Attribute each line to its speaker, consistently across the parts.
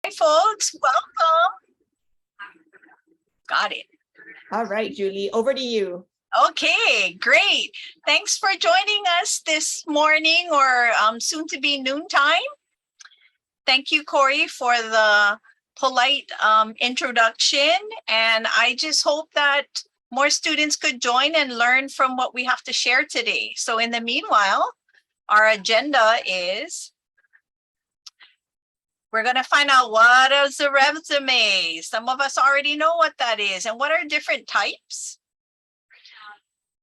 Speaker 1: Hi, folks. Welcome. Got it.
Speaker 2: All right, Julie, over to you.
Speaker 1: Okay, great. Thanks for joining us this morning or soon to be noontime. Thank you, Corey, for the polite introduction. And I just hope that more students could join and learn from what we have to share today. So in the meanwhile, our agenda is we're going to find out what is a resume. Some of us already know what that is and what are different types.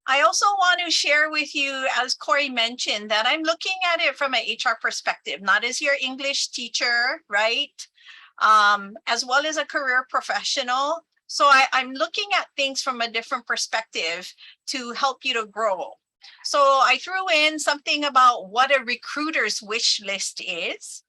Speaker 1: I also want to share with you, as Corey mentioned, that I'm looking at it from an HR perspective, not as your English teacher, right? As well as a career professional. So I'm looking at things from a different perspective to help you to grow. So I threw in something about what a recruiter's wish list is.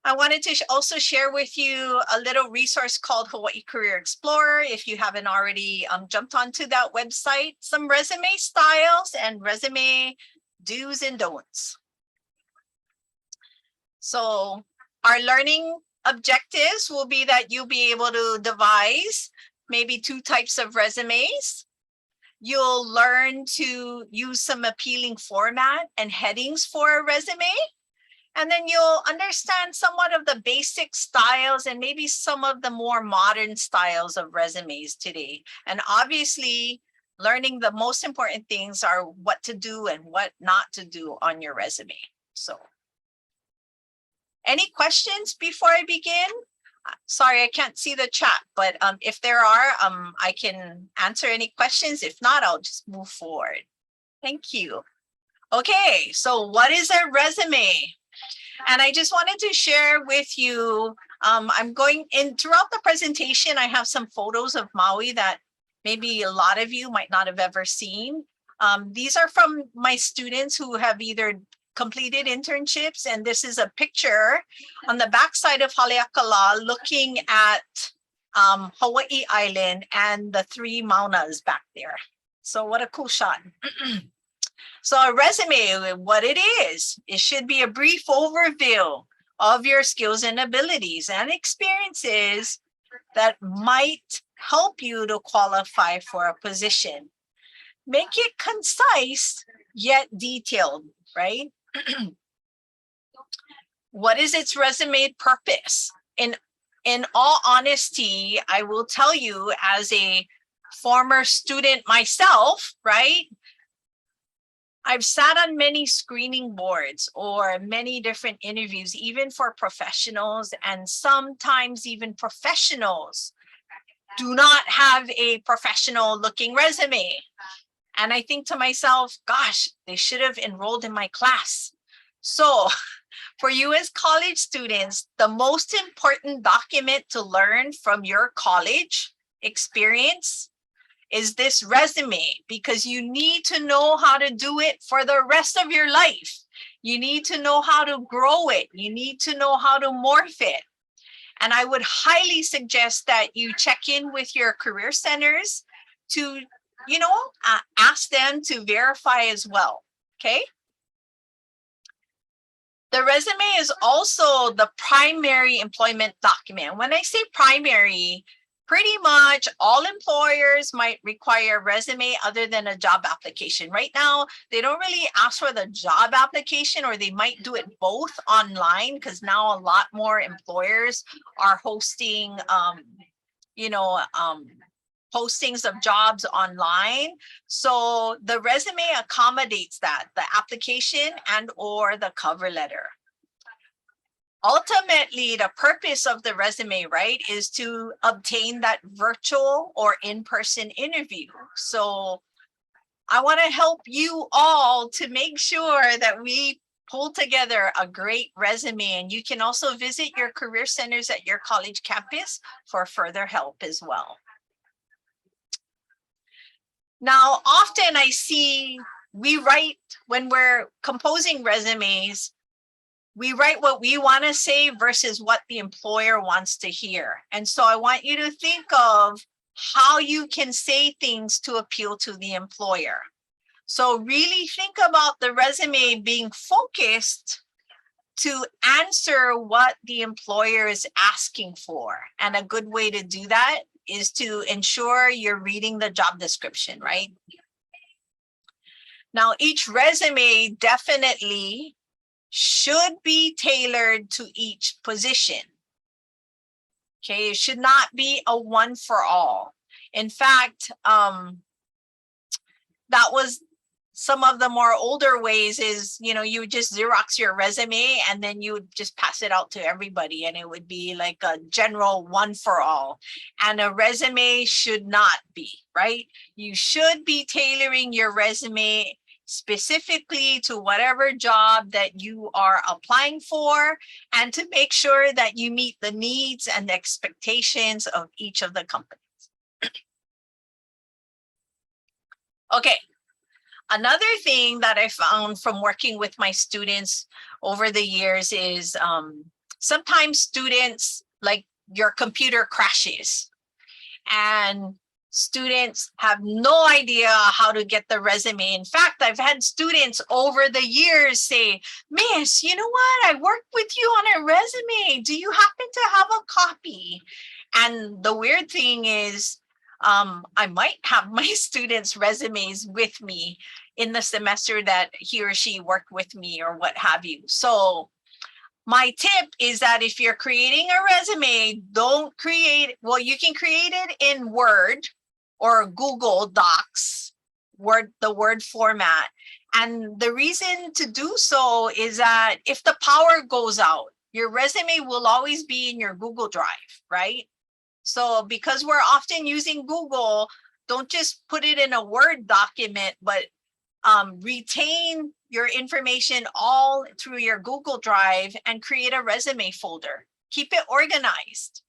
Speaker 1: I wanted to also share with you a little resource called Hawaii Career Explorer. If you haven't already jumped onto that website, some resume styles and resume do's and don'ts. So our learning objectives will be that you'll be able to devise maybe 2 types of resumes. You'll learn to use some appealing format and headings for a resume. And then you'll understand somewhat of the basic styles and maybe some of the more modern styles of resumes today. And obviously, learning the most important things are what to do and what not to do on your resume. So, any questions before I begin? Sorry, I can't see the chat, but if there are, I can answer any questions. If not, I'll just move forward. Thank you. Okay, so what is a resume? And I just wanted to share with you, I'm going in throughout the presentation, I have some photos of Maui that maybe a lot of you might not have ever seen. These are from my students who have either completed internships, and this is a picture on the backside of Haleakala looking at Hawaii Island and the 3 Maunas back there. So what a cool shot. So a resume, what it is, it should be a brief overview of your skills and abilities and experiences that might help you to qualify for a position. Make it concise yet detailed, right? What is its resume purpose? In all honesty, I will tell you, as a former student myself, right? I've sat on many screening boards or many different interviews, even for professionals, and sometimes even professionals do not have a professional looking resume. And I think to myself, gosh, they should have enrolled in my class. So for you as college students, the most important document to learn from your college experience is this resume, because you need to know how to do it for the rest of your life. You need to know how to grow it. You need to know how to morph it. And I would highly suggest that you check in with your career centers to, ask them to verify as well, okay? The resume is also the primary employment document. When I say primary, pretty much all employers might require a resume other than a job application. Right now, they don't really ask for the job application, or they might do it both online, because now a lot more employers are hosting, postings of jobs online. So the resume accommodates that, the application and or the cover letter. Ultimately, the purpose of the resume, right, is to obtain that virtual or in-person interview. So I want to help you all to make sure that we pull together a great resume, and you can also visit your career centers at your college campus for further help as well. Now, often I see we write, when we're composing resumes, we write what we want to say versus what the employer wants to hear. And so I want you to think of how you can say things to appeal to the employer. So really think about the resume being focused to answer what the employer is asking for. And a good way to do that is to ensure you're reading the job description, right? Now, each resume definitely should be tailored to each position. Okay, it should not be a one for all. In fact, that was some of the more older ways is, you know, you would just Xerox your resume and then you would just pass it out to everybody and it would be like a general one for all. And a resume should not be, right? You should be tailoring your resume specifically to whatever job that you are applying for and to make sure that you meet the needs and the expectations of each of the companies. Okay. Another thing that I found from working with my students over the years is sometimes students, like your computer crashes and students have no idea how to get the resume. In fact, I've had students over the years say, Miss, you know what? I worked with you on a resume. Do you happen to have a copy? And the weird thing is, I might have my students' resumes with me in the semester that he or she worked with me or what have you. So my tip is that if you're creating a resume, don't create, well, you can create it in Word or Google Docs, the Word format. And the reason to do so is that if the power goes out, your resume will always be in your Google Drive, right? So because we're often using Google, don't just put it in a Word document, but retain your information all through your Google Drive and create a resume folder. Keep it organized.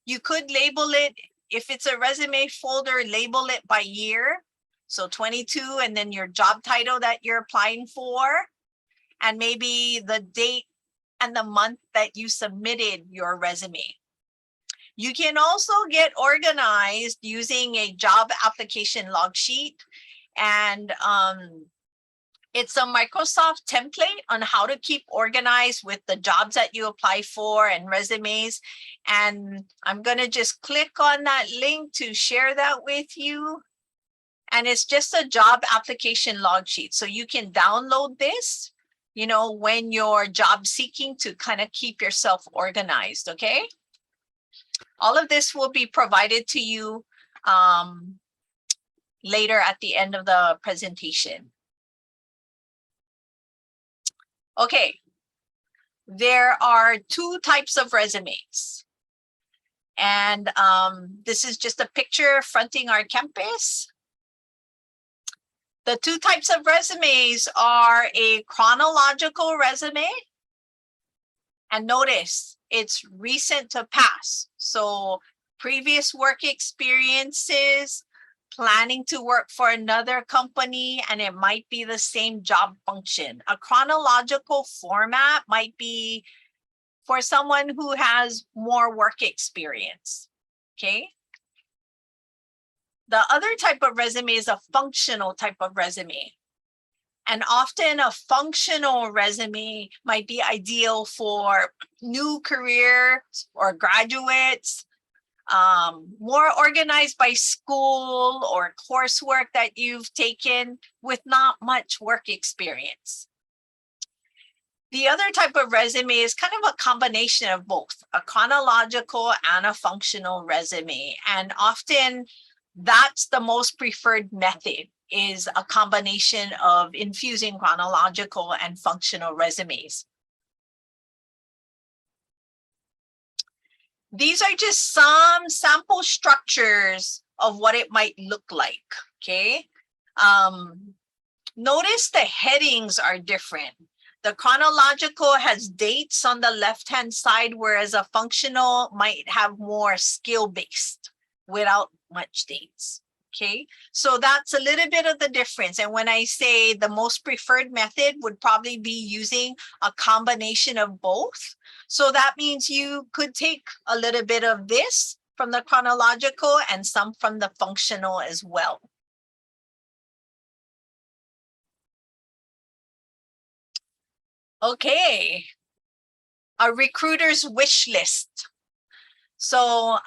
Speaker 1: You could label it, if it's a resume folder, label it by year. So 22 and then your job title that you're applying for, and maybe the date and the month that you submitted your resume. You can also get organized using a job application log sheet. And it's a Microsoft template on how to keep organized with the jobs that you apply for and resumes. And I'm going to just click on that link to share that with you. And it's just a job application log sheet. So you can download this, you know, when you're job seeking to kind of keep yourself organized, okay? All of this will be provided to you later at the end of the presentation. Okay, there are two types of resumes. And this is just a picture fronting our campus. The two types of resumes are a chronological resume. And notice, it's recent to past. So previous work experiences, planning to work for another company, and it might be the same job function. A chronological format might be for someone who has more work experience, okay? The other type of resume is a functional type of resume. And often a functional resume might be ideal for new careers or graduates, more organized by school or coursework that you've taken with not much work experience. The other type of resume is kind of a combination of both, a chronological and a functional resume. And often that's the most preferred method, is a combination of infusing chronological and functional resumes. These are just some sample structures of what it might look like, okay? Notice the headings are different. The chronological has dates on the left-hand side, whereas a functional might have more skill-based without much dates. Okay, so that's a little bit of the difference. And when I say the most preferred method would probably be using a combination of both. So that means you could take a little bit of this from the chronological and some from the functional as well. Okay, a recruiter's wish list. So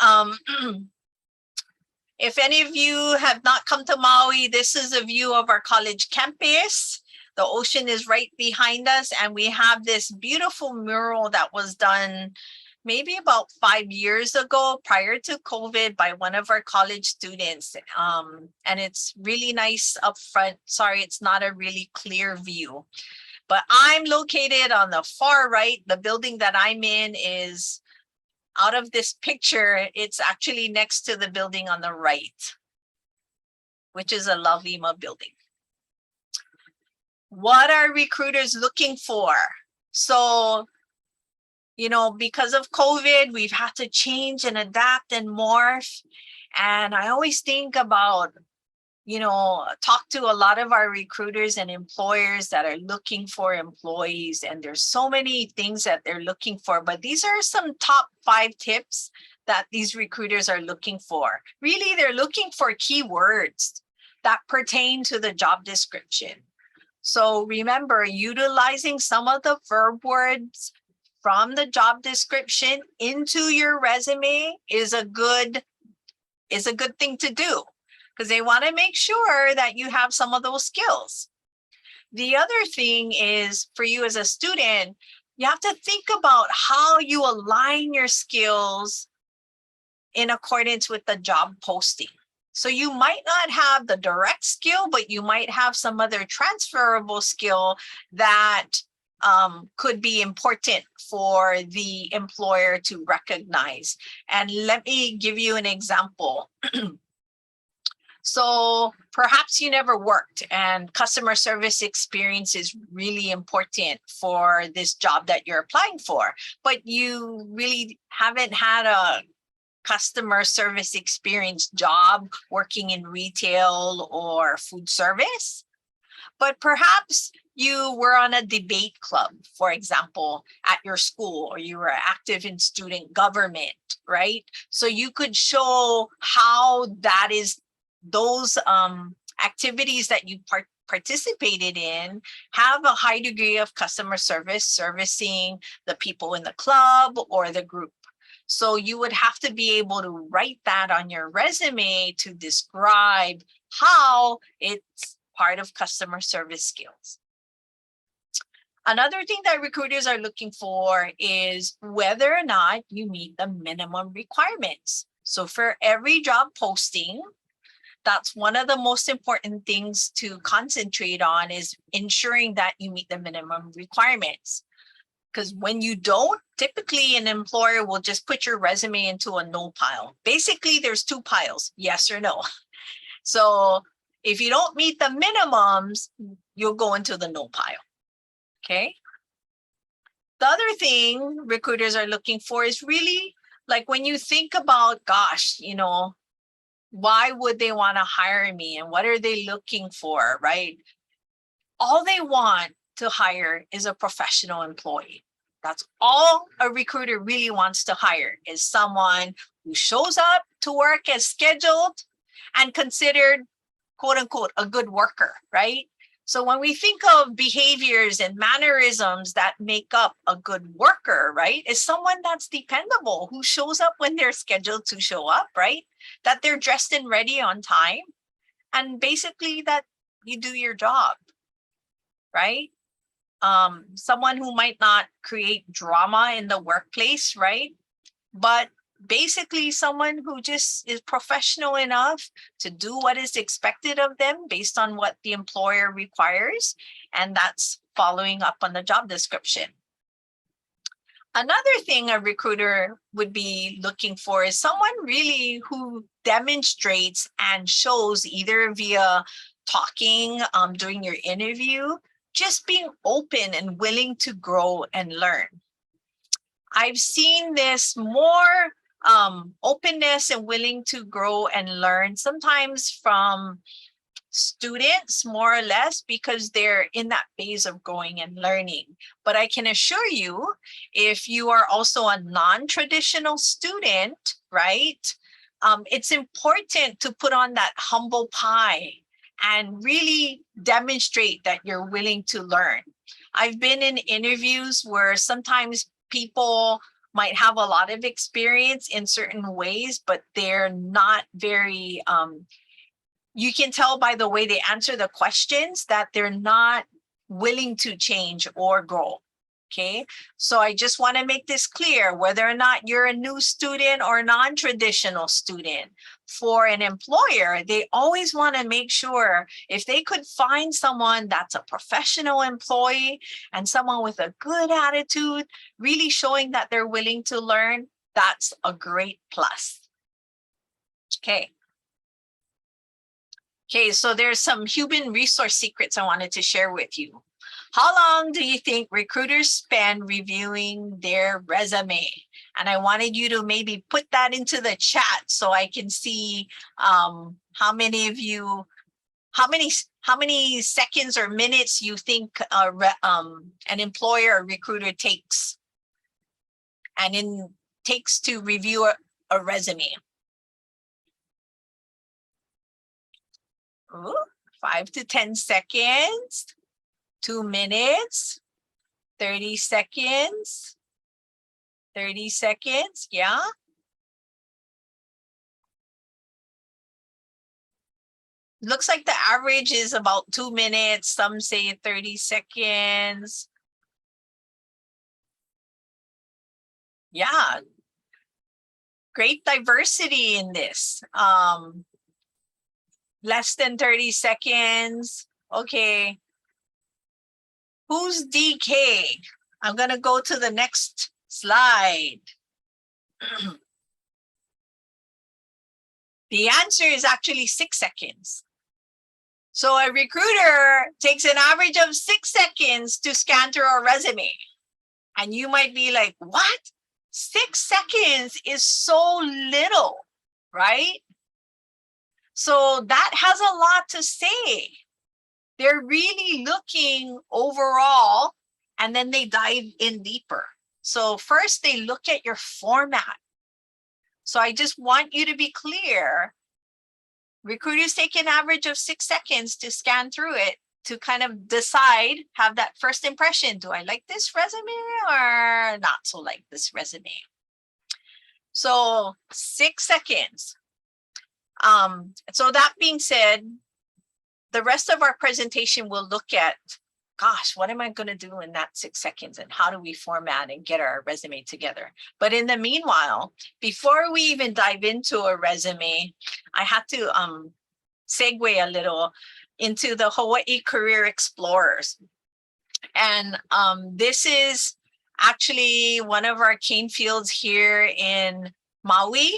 Speaker 1: if any of you have not come to Maui, this is a view of our college campus. The ocean is right behind us, and we have this beautiful mural that was done maybe about 5 years ago prior to COVID by one of our college students. And it's really nice up front. Sorry, it's not a really clear view, but I'm located on the far right. The building that I'm in is out of this picture. It's actually next to the building on the right, which is a La Lima building. What are recruiters looking for? So, you know, because of COVID, we've had to change and adapt and morph. And I always think about, you know, talk to a lot of our recruiters and employers that are looking for employees. And there's so many things that they're looking for, but these are some top 5 tips that these recruiters are looking for. Really, they're looking for keywords that pertain to the job description. So remember, utilizing some of the verb words from the job description into your resume is a good thing to do, because they want to make sure that you have some of those skills. The other thing is, for you as a student, you have to think about how you align your skills in accordance with the job posting. So you might not have the direct skill, but you might have some other transferable skill that could be important for the employer to recognize. And let me give you an example. So perhaps you never worked, and customer service experience is really important for this job that you're applying for, but you really haven't had a customer service experience job working in retail or food service. But perhaps you were on a debate club, for example, at your school, or you were active in student government, right? So you could show how that is, those activities that you participated in have a high degree of customer service, servicing the people in the club or the group. So you would have to be able to write that on your resume to describe how it's part of customer service skills. Another thing that recruiters are looking for is whether or not you meet the minimum requirements. So for every job posting, that's one of the most important things to concentrate on, is ensuring that you meet the minimum requirements. Because when you don't, typically an employer will just put your resume into a no pile. Basically, there's 2 piles, yes or no. So if you don't meet the minimums, you'll go into the no pile, okay? The other thing recruiters are looking for is really, like, when you think about, gosh, you know, why would they want to hire me and what are they looking for, right? All they want to hire is a professional employee. That's all a recruiter really wants to hire, is someone who shows up to work as scheduled and considered, quote unquote, a good worker, right? So when we think of behaviors and mannerisms that make up a good worker, right, is someone that's dependable, who shows up when they're scheduled to show up, right? That they're dressed and ready on time, and basically that you do your job, right? Someone who might not create drama in the workplace, right? But basically someone who just is professional enough to do what is expected of them based on what the employer requires, and that's following up on the job description. Another thing a recruiter would be looking for is someone really who demonstrates and shows, either via talking during your interview, just being open and willing to grow and learn. I've seen this more openness and willing to grow and learn sometimes from students, more or less, because they're in that phase of growing and learning. But I can assure you, if you are also a non-traditional student, right, it's important to put on that humble pie and really demonstrate that you're willing to learn. I've been in interviews where sometimes people might have a lot of experience in certain ways, but they're not very, you can tell by the way they answer the questions that they're not willing to change or grow. Okay, so I just want to make this clear, whether or not you're a new student or non-traditional student, for an employer, they always want to make sure if they could find someone that's a professional employee and someone with a good attitude, really showing that they're willing to learn, that's a great plus. Okay. Okay, so there's some human resource secrets I wanted to share with you. How long do you think recruiters spend reviewing their resume? And I wanted you to maybe put that into the chat so I can see how many of you, how many seconds or minutes you think an employer or recruiter takes to review a resume. Ooh, 5 to 10 seconds. 2 minutes, 30 seconds, 30 seconds, yeah. Looks like the average is about 2 minutes. Some say 30 seconds. Yeah, great diversity in this. Less than 30 seconds, okay. Who's DK? I'm gonna go to the next slide. The answer is actually 6 seconds. So a recruiter takes an average of 6 seconds to scan through a resume. And you might be like, what? 6 seconds is so little, right? So that has a lot to say. They're really looking overall, and then they dive in deeper. So first they look at your format. So I just want you to be clear. Recruiters take an average of 6 seconds to scan through it to kind of decide, have that first impression. Do I like this resume or not so like this resume? So 6 seconds. So that being said, the rest of our presentation will look at, gosh, what am I going to do in that 6 seconds and how do we format and get our resume together? But in the meanwhile, before we even dive into a resume, I had to segue a little into the Hawaii Career Explorers. And this is actually one of our cane fields here in Maui.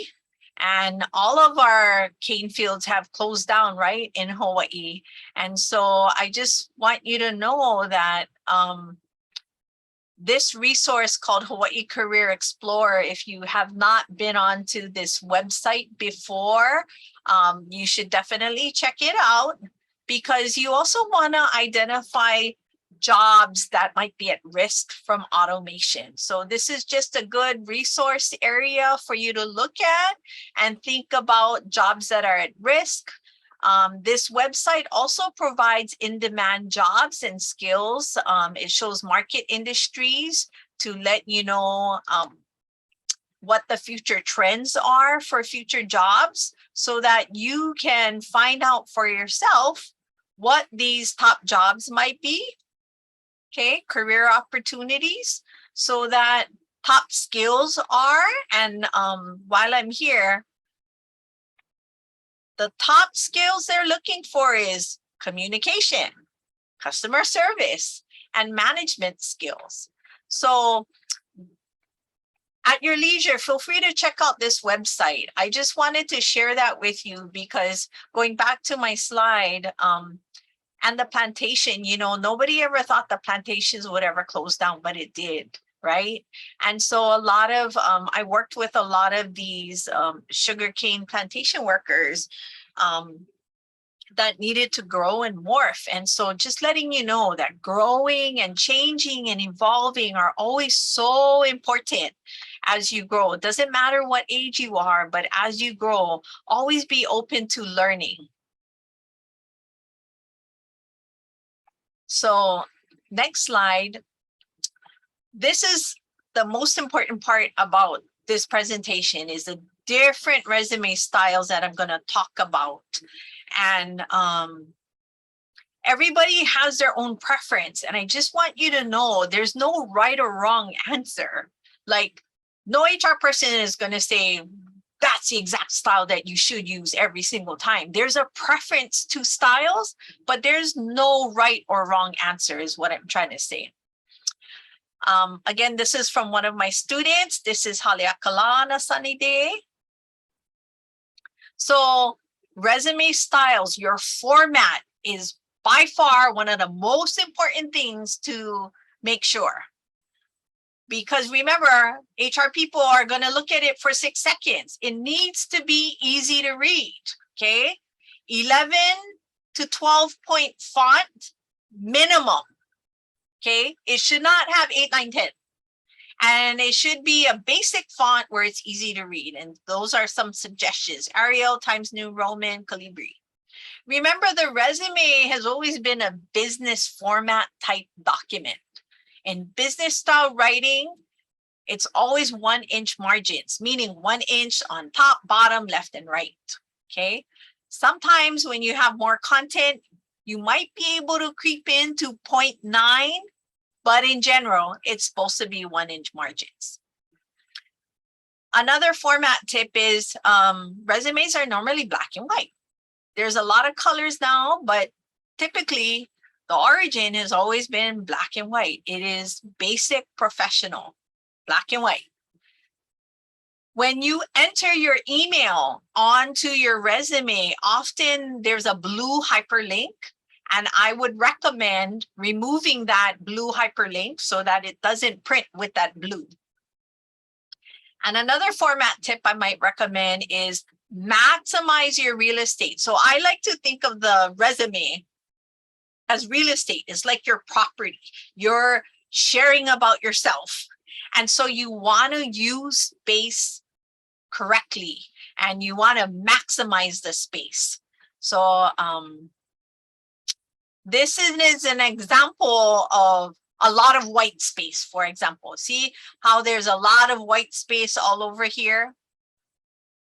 Speaker 1: And all of our cane fields have closed down, right, in Hawaii. And so I just want you to know that this resource called Hawaii Career Explorer, if you have not been onto this website before, you should definitely check it out, because you also want to identify jobs that might be at risk from automation. So this is just a good resource area for you to look at and think about jobs that are at risk. This website also provides in-demand jobs and skills. It shows market industries to let you know what the future trends are for future jobs, so that you can find out for yourself what these top jobs might be. Okay, career opportunities, so that top skills are, and while I'm here, the top skills they're looking for is communication, customer service, and management skills. So at your leisure, feel free to check out this website. I just wanted to share that with you because going back to my slide, and the plantation, you know, nobody ever thought the plantations would ever close down, but it did, right? And so a lot of, I worked with a lot of these sugarcane plantation workers that needed to grow and morph. And so just letting you know that growing and changing and evolving are always so important as you grow. It doesn't matter what age you are, but as you grow, always be open to learning. So next slide. This is the most important part about this presentation is the different resume styles that I'm going to talk about. And everybody has their own preference. And I just want you to know there's no right or wrong answer. Like, no HR person is going to say, that's the exact style that you should use every single time. There's a preference to styles, but there's no right or wrong answer is what I'm trying to say. Again, this is from one of my students. This is Haleakala on a sunny day. So resume styles, your format is by far one of the most important things to make sure. Because remember, HR people are going to look at it for 6 seconds. It needs to be easy to read, okay? 11 to 12 point font minimum, okay? It should not have 8, 9, 10. And it should be a basic font where it's easy to read. And those are some suggestions. Arial, Times New Roman, Calibri. Remember, the resume has always been a business format type document. In business style writing, it's always 1-inch margins, meaning 1 inch on top, bottom, left, and right, okay? Sometimes when you have more content, you might be able to creep into 0.9, but in general, it's supposed to be 1-inch margins. Another format tip is resumes are normally black and white. There's a lot of colors now, but typically the origin has always been black and white. It is basic professional, black and white. When you enter your email onto your resume, often there's a blue hyperlink, and I would recommend removing that blue hyperlink so that it doesn't print with that blue. And another format tip I might recommend is maximize your real estate. So I like to think of the resume as real estate. It's like your property. You're sharing about yourself. And so you want to use space correctly, and you want to maximize the space. So this is an example of a lot of white space, for example. See how there's a lot of white space all over here?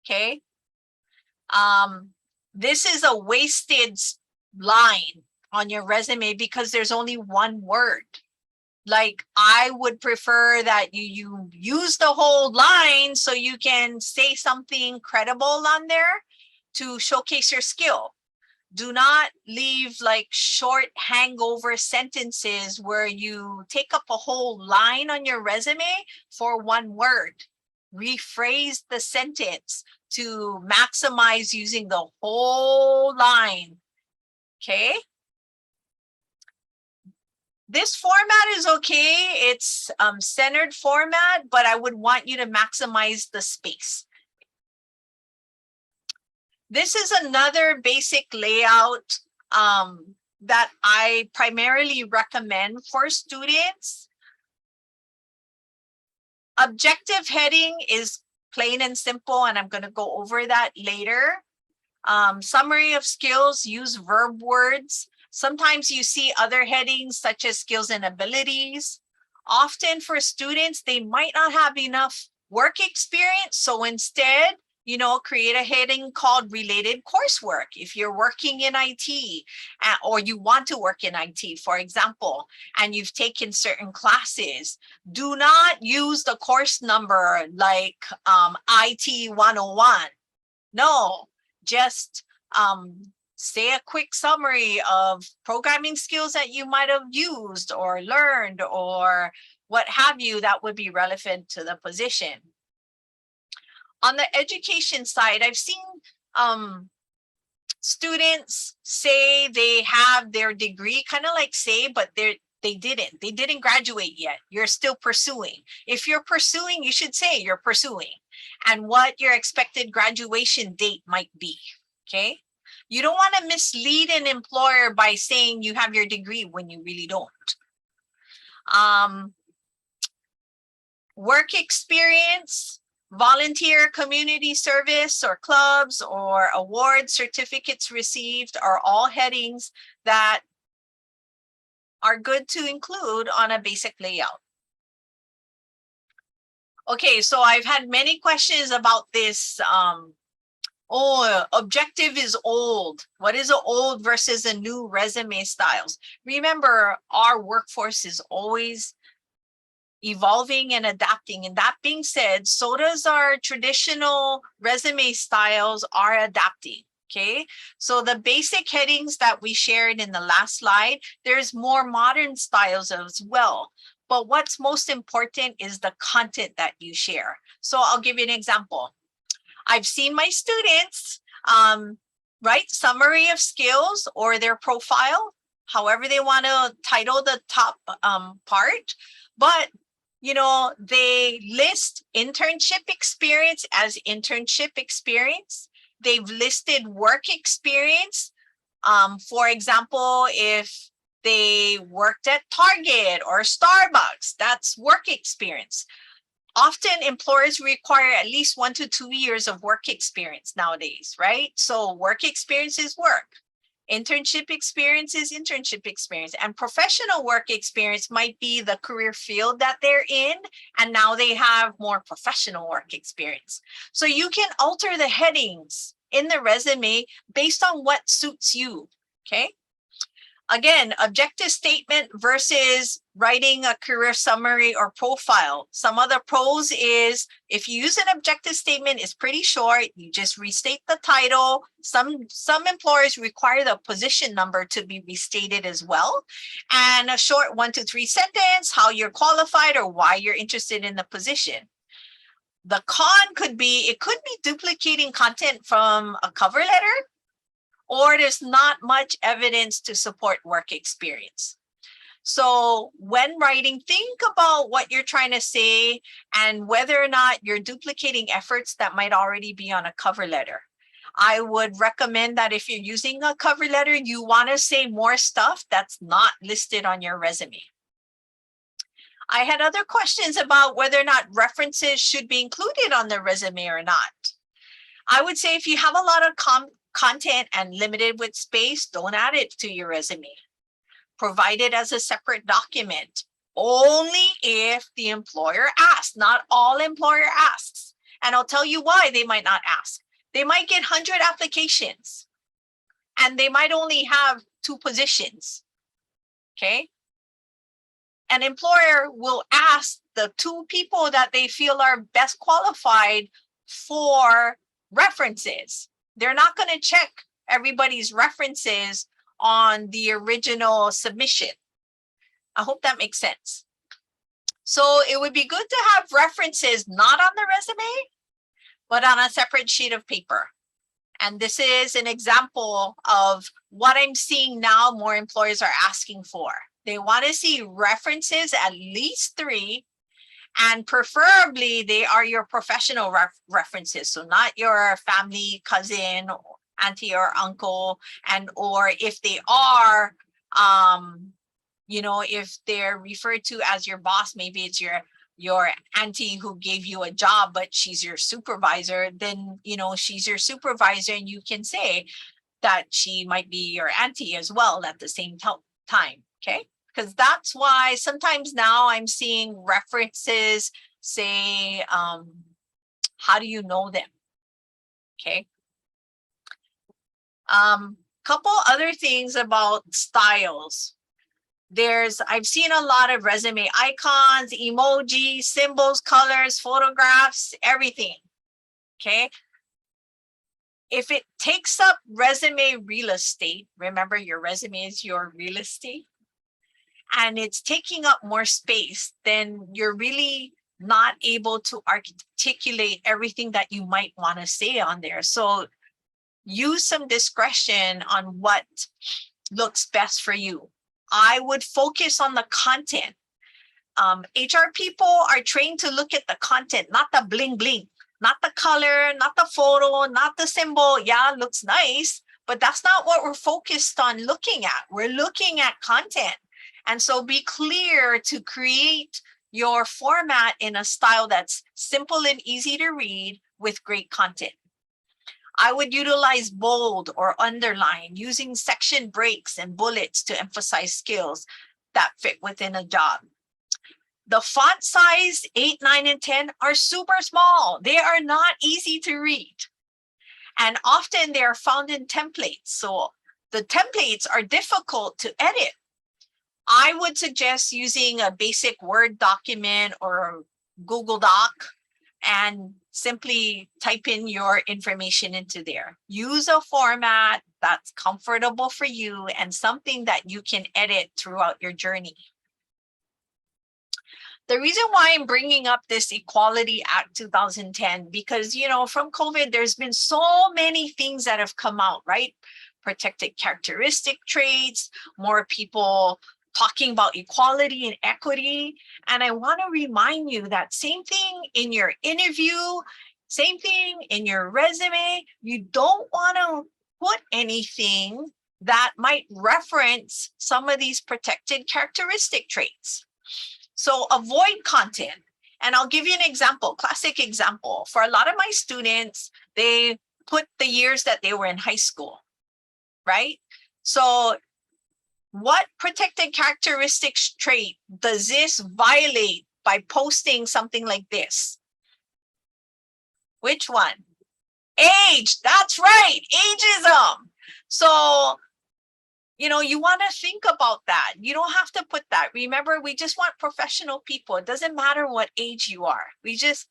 Speaker 1: Okay. This is a wasted line on your resume because there's only one word. Like, I would prefer that you use the whole line so you can say something credible on there to showcase your skill. Do not leave like short hangover sentences where you take up a whole line on your resume for one word. Rephrase the sentence to maximize using the whole line, okay? This format is okay. It's centered format, but I would want you to maximize the space. This is another basic layout that I primarily recommend for students. Objective heading is plain and simple, and I'm going to go over that later. Summary of skills, use verb words. Sometimes you see other headings such as skills and abilities. Often for students, they might not have enough work experience. So instead, create a heading called related coursework. If you're working in IT or you want to work in IT, for example, and you've taken certain classes, do not use the course number like IT 101. No, just say a quick summary of programming skills that you might have used or learned or what have you that would be relevant to the position. On the education side, I've seen students say they have their degree, kind of like say, but they didn't graduate yet. You're still pursuing. If you're pursuing, you should say you're pursuing and what your expected graduation date might be, okay? You don't want to mislead an employer by saying you have your degree when you really don't. Work experience, volunteer community service or clubs or awards, certificates received are all headings that are good to include on a basic layout. Okay, so I've had many questions about this. Objective is old. What is an old versus a new resume styles? Remember, our workforce is always evolving and adapting. And that being said, so does our traditional resume styles are adapting. Okay, so the basic headings that we shared in the last slide, there's more modern styles as well. But what's most important is the content that you share. So I'll give you an example. I've seen my students write summary of skills or their profile, however they want to title the top part. But, you know, they list internship experience as internship experience. They've listed work experience. For example, if they worked at Target or Starbucks, that's work experience. Often employers require at least 1 to 2 years of work experience nowadays, right? So work experience is work. Internship experience is internship experience, and professional work experience might be the career field that they're in, and now they have more professional work experience. So you can alter the headings in the resume based on what suits you, okay? Again, objective statement versus writing a career summary or profile. Some of the pros is if you use an objective statement, it's pretty short. You just restate the title. Some employers require the position number to be restated as well. And a short 1 to 3 sentence, how you're qualified or why you're interested in the position. The con could be, it could be duplicating content from a cover letter, or there's not much evidence to support work experience. So when writing, think about what you're trying to say and whether or not you're duplicating efforts that might already be on a cover letter. I would recommend that if you're using a cover letter, you want to say more stuff that's not listed on your resume. I had other questions about whether or not references should be included on the resume or not. I would say if you have a lot of content and limited with space, don't add it to your resume. Provide it as a separate document, only if the employer asks. Not all employer asks. And I'll tell you why they might not ask. They might get 100 applications and they might only have 2 positions, okay? An employer will ask the 2 people that they feel are best qualified for references. They're not going to check everybody's references on the original submission. I hope that makes sense. So it would be good to have references not on the resume, but on a separate sheet of paper. And this is an example of what I'm seeing now more employers are asking for. They want to see references, at least 3, and preferably they are your professional references. So not your family, cousin, auntie or uncle, and or if they are, you know, if they're referred to as your boss, maybe it's your auntie who gave you a job, but she's your supervisor, then, you know, she's your supervisor and you can say that she might be your auntie as well at the same time, okay? Because that's why sometimes now I'm seeing references say, how do you know them? Okay. Couple other things about styles. I've seen a lot of resume icons, emojis, symbols, colors, photographs, everything. Okay. If it takes up resume real estate, remember your resume is your real estate, and it's taking up more space, then you're really not able to articulate everything that you might want to say on there. So use some discretion on what looks best for you. I would focus on the content. HR people are trained to look at the content, not the bling bling, not the color, not the photo, not the symbol. Yeah, it looks nice, but that's not what we're focused on looking at. We're looking at content. And so be clear to create your format in a style that's simple and easy to read with great content. I would utilize bold or underline, using section breaks and bullets to emphasize skills that fit within a job. The font size 8, 9, and 10 are super small. They are not easy to read. And often they are found in templates. So the templates are difficult to edit. I would suggest using a basic Word document or Google Doc and simply type in your information into there. Use a format that's comfortable for you and something that you can edit throughout your journey. The reason why I'm bringing up this Equality Act 2010, because, you know, from COVID, there's been so many things that have come out, right? Protected characteristic traits, more people talking about equality and equity. And I want to remind you that same thing in your interview, same thing in your resume. You don't want to put anything that might reference some of these protected characteristic traits. So avoid content. And I'll give you an example, classic example. For a lot of my students, they put the years that they were in high school, right? So what protected characteristics trait does this violate by posting something like this? Which one? Age, that's right, ageism. So, you know, you want to think about that. You don't have to put that. Remember, we just want professional people. It doesn't matter what age you are.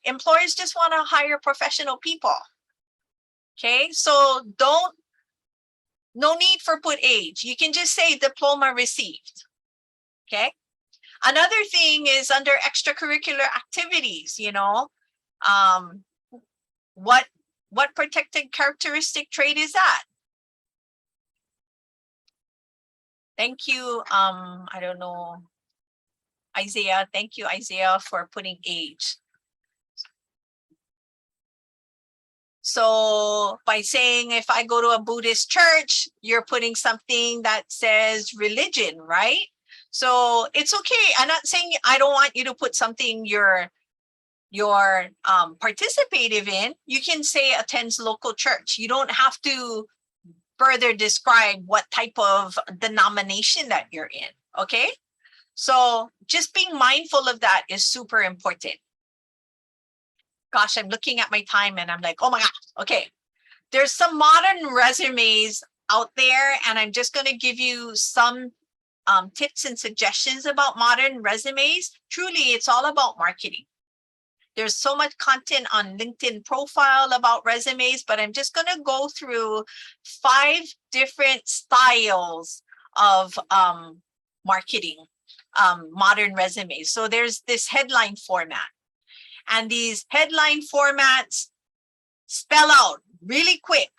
Speaker 1: Employers just want to hire professional people. Okay, so no need for put age. You can just say diploma received. Okay. Another thing is under extracurricular activities, you know, what protected characteristic trait is that? Thank you. I don't know, Isaiah. Thank you, Isaiah, for putting age. So by saying if I go to a Buddhist church, you're putting something that says religion, right? So it's okay. I'm not saying I don't want you to put something you're participative in. You can say attends local church. You don't have to further describe what type of denomination that you're in, okay? So just being mindful of that is super important. Gosh, I'm looking at my time and I'm like, oh my gosh, okay. There's some modern resumes out there and I'm just gonna give you some tips and suggestions about modern resumes. Truly, it's all about marketing. There's so much content on LinkedIn profile about resumes, but I'm just gonna go through 5 different styles of marketing, modern resumes. So there's this headline format. And these headline formats spell out really quick,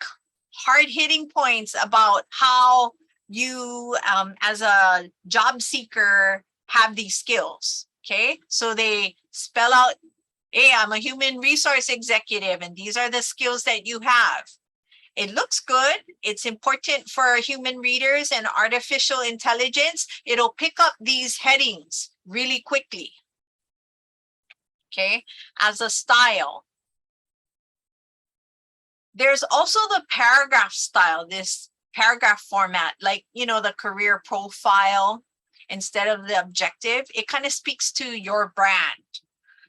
Speaker 1: hard-hitting points about how you, as a job seeker, have these skills, okay? So they spell out, hey, I'm a human resource executive, and these are the skills that you have. It looks good. It's important for human readers and artificial intelligence. It'll pick up these headings really quickly, okay, as a style. There's also the paragraph style, this paragraph format, like, you know, the career profile instead of the objective. It kind of speaks to your brand.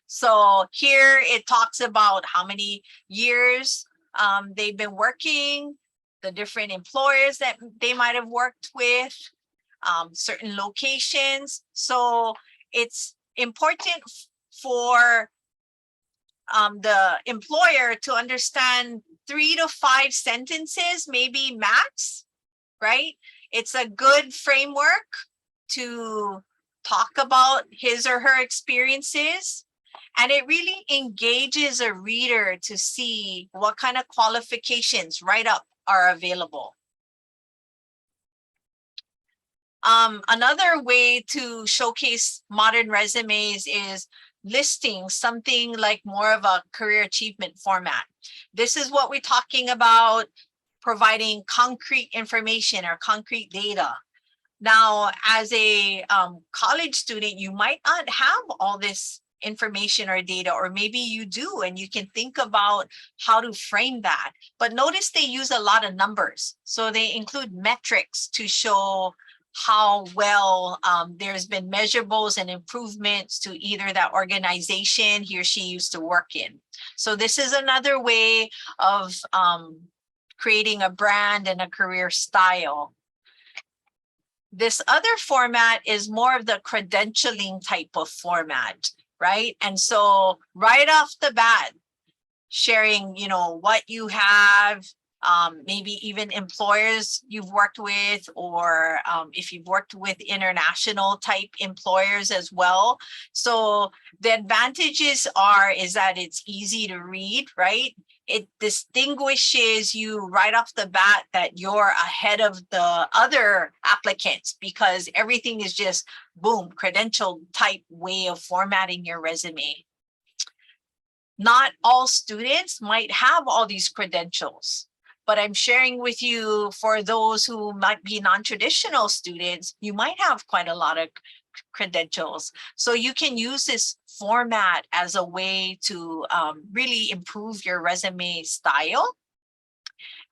Speaker 1: So here it talks about how many years they've been working, the different employers that they might have worked with, certain locations. So it's important for the employer to understand 3 to 5 sentences, maybe max, right? It's a good framework to talk about his or her experiences. And it really engages a reader to see what kind of qualifications right up are available. Another way to showcase modern resumes is listing something like more of a career achievement format. This is what we're talking about, providing concrete information or concrete data. Now, as a college student, you might not have all this information or data, or maybe you do, and you can think about how to frame that. But notice they use a lot of numbers. So they include metrics to show how well there's been measurables and improvements to either that organization he or she used to work in. So this is another way of creating a brand and a career style. This other format is more of the credentialing type of format, right? And so right off the bat, sharing, what you have, maybe even employers you've worked with, or if you've worked with international type employers as well. So the advantages is that it's easy to read, right? It distinguishes you right off the bat that you're ahead of the other applicants because everything is just boom, credential type way of formatting your resume. Not all students might have all these credentials, but I'm sharing with you for those who might be non-traditional students, you might have quite a lot of credentials. So you can use this format as a way to really improve your resume style.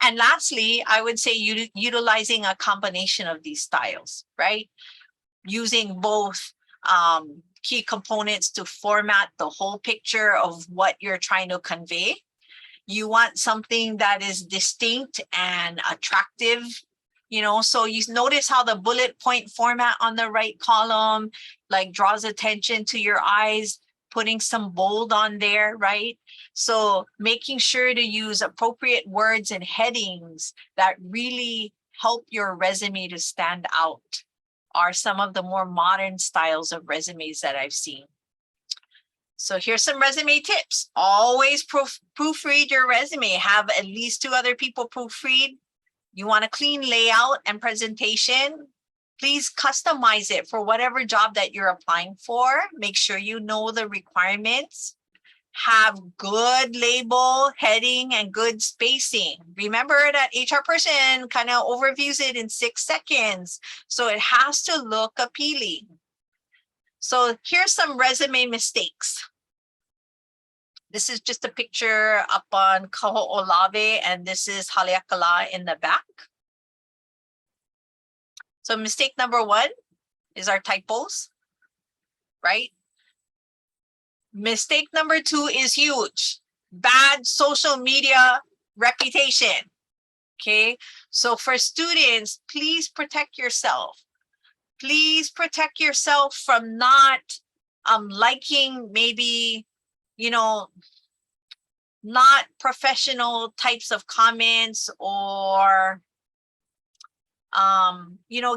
Speaker 1: And lastly, I would say utilizing a combination of these styles, right? Using both key components to format the whole picture of what you're trying to convey. You want something that is distinct and attractive, so you notice how the bullet point format on the right column like draws attention to your eyes, putting some bold on there, right? So making sure to use appropriate words and headings that really help your resume to stand out are some of the more modern styles of resumes that I've seen. So here's some resume tips. Always proofread your resume. Have at least 2 other people proofread. You want a clean layout and presentation. Please customize it for whatever job that you're applying for. Make sure you know the requirements. Have good label, heading, and good spacing. Remember that HR person kind of overviews it in 6 seconds. So it has to look appealing. So here's some resume mistakes. This is just a picture up on Kaho'olawe, and this is Haleakala in the back. So mistake number 1 is our typos, right? Mistake number 2 is huge. Bad social media reputation. Okay, so for students, please protect yourself. Please protect yourself from not liking maybe, not professional types of comments or,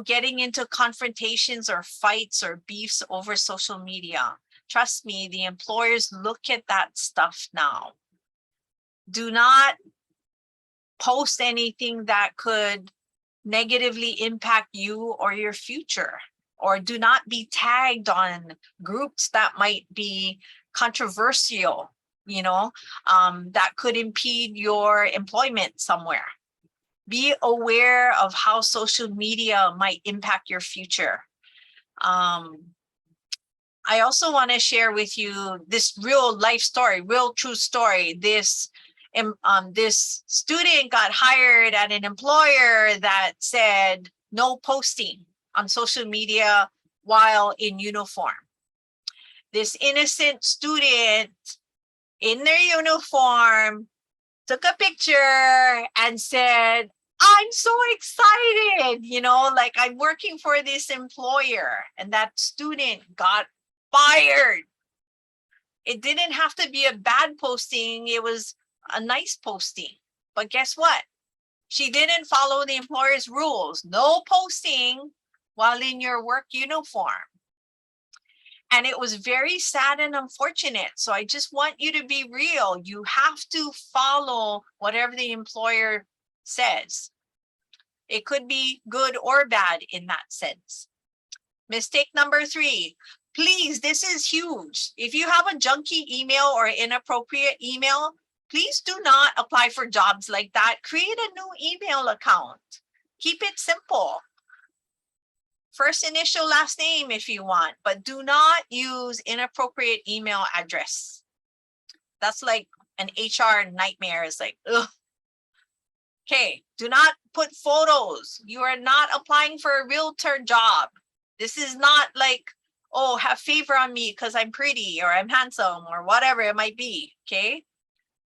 Speaker 1: getting into confrontations or fights or beefs over social media. Trust me, the employers look at that stuff now. Do not post anything that could negatively impact you or your future, or do not be tagged on groups that might be controversial, that could impede your employment somewhere. Be aware of how social media might impact your future. I also want to share with you this real life story, real true story. This student got hired at an employer that said no posting on social media while in uniform. This innocent student in their uniform took a picture and said, I'm so excited, like I'm working for this employer. And that student got fired. It didn't have to be a bad posting. It was a nice posting. But guess what? She didn't follow the employer's rules. No posting while in your work uniform. And it was very sad and unfortunate. So I just want you to be real. You have to follow whatever the employer says. It could be good or bad in that sense. Mistake number 3. Please, this is huge. If you have a junky email or inappropriate email, please do not apply for jobs like that. Create a new email account. Keep it simple. First initial, last name if you want, but do not use inappropriate email address. That's like an HR nightmare. It's like, ugh. Okay, do not put photos. You are not applying for a realtor job. This is not like, oh, have favor on me because I'm pretty or I'm handsome or whatever it might be, okay?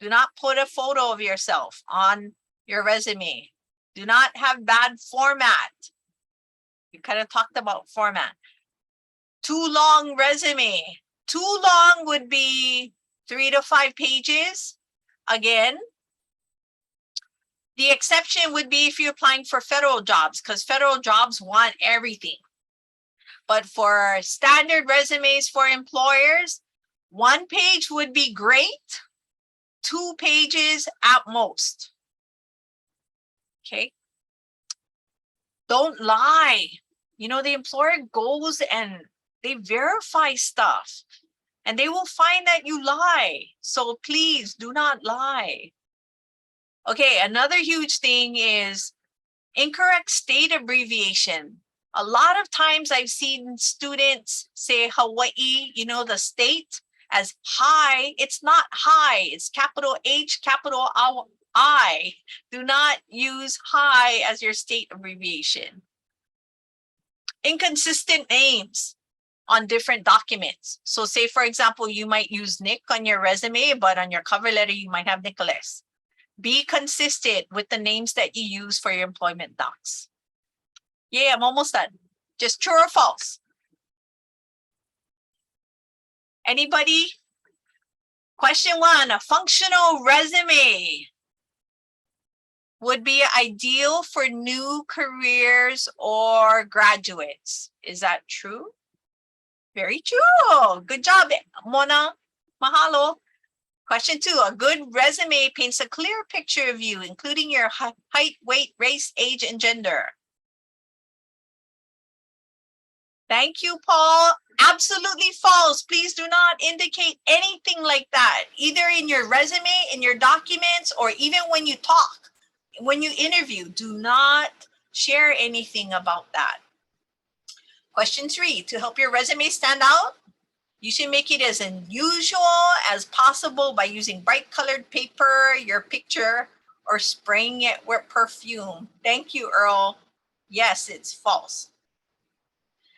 Speaker 1: Do not put a photo of yourself on your resume. Do not have bad format. We kind of talked about format. Too long resume. Too long would be 3 to 5 pages. Again, the exception would be if you're applying for federal jobs, because federal jobs want everything. But for standard resumes for employers, 1 page would be great, 2 pages at most. Okay. Don't lie. You know, the employer goes and they verify stuff and they will find that you lie. So please do not lie. Okay, another huge thing is incorrect state abbreviation. A lot of times I've seen students say Hawai'i, you know, the state, as hi. It's not hi, it's capital H, capital I. Do not use hi as your state abbreviation. Inconsistent names on different documents. So say, for example, you might use Nick on your resume, but on your cover letter, you might have Nicholas. Be consistent with the names that you use for your employment docs. Yeah, I'm almost done. Just true or false? Anybody? Question 1, a functional resume would be ideal for new careers or graduates. Is that true? Very true. Good job, Mona. Mahalo. Question 2, a good resume paints a clear picture of you, including your height, weight, race, age, and gender. Thank you, Paul. Absolutely false. Please do not indicate anything like that, either in your resume, in your documents, or even when you talk, when you interview. Do not share anything about that. Question 3, to help your resume stand out, you should make it as unusual as possible by using bright colored paper, your picture, or spraying it with perfume. Thank you, Earl. Yes, it's false.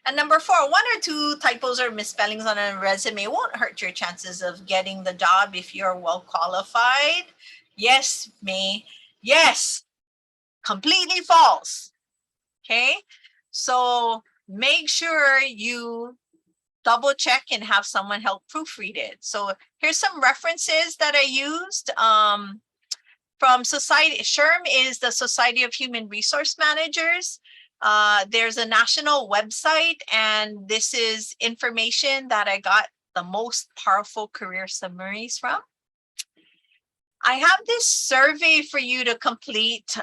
Speaker 1: And number 4, 1 or 2 typos or misspellings on a resume won't hurt your chances of getting the job if you're well qualified. Yes, May. Yes, completely false. Okay, so make sure you double check and have someone help proofread it. So here's some references that I used from Society. SHRM is the Society of Human Resource Managers. There's a national website, and this is information that I got the most powerful career summaries from. I have this survey for you to complete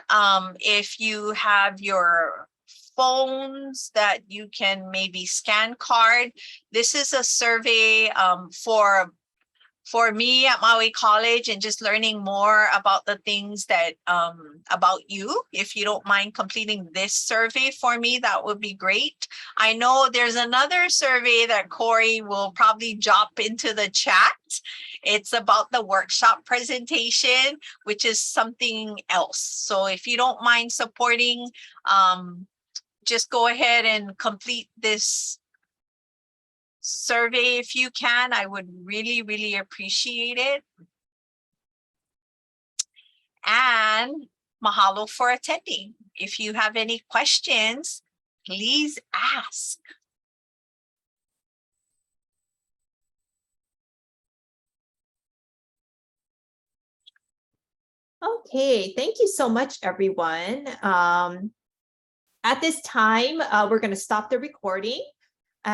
Speaker 1: if you have your phones that you can maybe scan card. This is a survey for me at Maui College, and just learning more about the things that about you. If you don't mind completing this survey for me, that would be great. I know there's another survey that Corey will probably drop into the chat. It's about the workshop presentation, which is something else. So if you don't mind supporting, just go ahead and complete this survey if you can. I would really, really appreciate it. And mahalo for attending. If you have any questions, please ask.
Speaker 2: Okay, thank you so much, everyone. At this time, we're going to stop the recording.